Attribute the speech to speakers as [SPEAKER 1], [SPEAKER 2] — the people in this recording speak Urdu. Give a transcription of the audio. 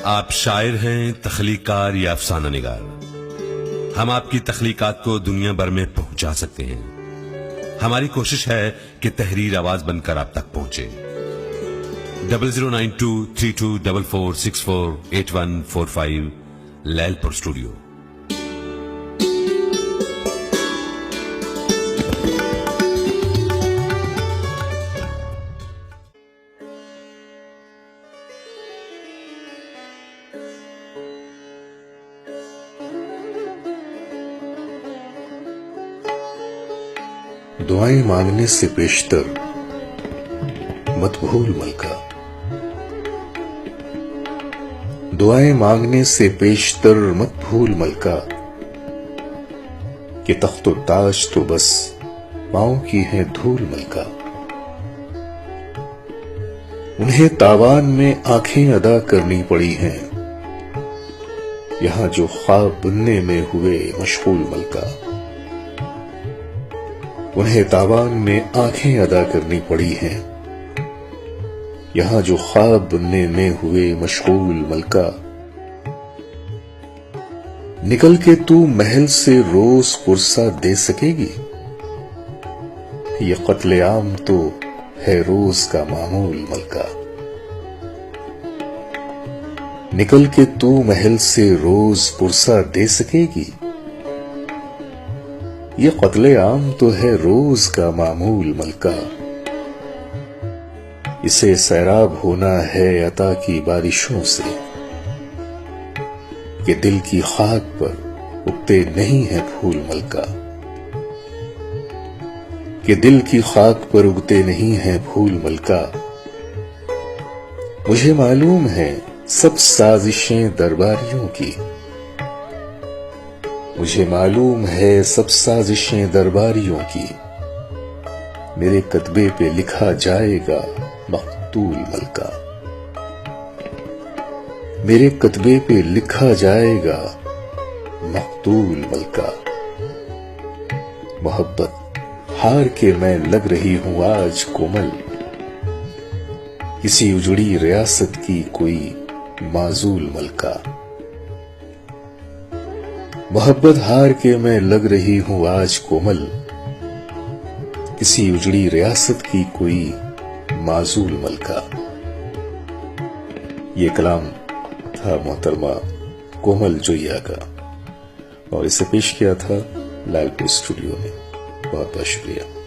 [SPEAKER 1] آپ شاعر ہیں، تخلیقار یا افسانہ نگار، ہم آپ کی تخلیقات کو دنیا بھر میں پہنچا سکتے ہیں۔ ہماری کوشش ہے کہ تحریر آواز بن کر آپ تک پہنچے۔ 00923244648145 لیل پور اسٹوڈیو۔
[SPEAKER 2] دعائیں مانگنے سے پیشتر مت بھول ملکہ، دعائیں مانگنے سے پیشتر مت بھول ملکہ، کہ تخت و تاج تو بس پاؤں کی ہے دھول ملکہ۔ انہیں تاوان میں آنکھیں ادا کرنی پڑی ہیں، یہاں جو خواب بننے میں ہوئے مشغول ملکہ۔ انہیں تاوان میں آنکھیں ادا کرنی پڑی ہیں، یہاں جو خواب بننے میں ہوئے مشغول ملکہ۔ نکل کے تو محل سے روز پرسہ دے سکے گی، یہ قتل عام تو ہے روز کا معمول ملکہ۔ نکل کے تو محل سے روز پرسہ دے سکے گی، یہ قتل عام تو ہے روز کا معمول ملکہ۔ اسے سیراب ہونا ہے عطا کی بارشوں سے، کہ دل کی خاک پر اگتے نہیں ہیں پھول ملکہ۔ کہ دل کی خاک پر اگتے نہیں ہیں پھول ملکہ۔ مجھے معلوم ہے سب سازشیں درباریوں کی، مجھے معلوم ہے سب سازشیں درباریوں کی۔ میرے کتبے پہ لکھا جائے گا مقتول ملکہ، میرے کتبے پہ لکھا جائے گا مقتول ملکہ۔ محبت ہار کے میں لگ رہی ہوں آج کومل، کسی اجڑی ریاست کی کوئی معزول ملکہ۔ محبت ہار کے میں لگ رہی ہوں آج کومل، کسی اجڑی ریاست کی کوئی معزول ملکہ۔ یہ کلام تھا محترمہ کومل جویا کا، اور اسے پیش کیا تھا لیل پور اسٹوڈیو میں۔ بہت بہت شکریہ۔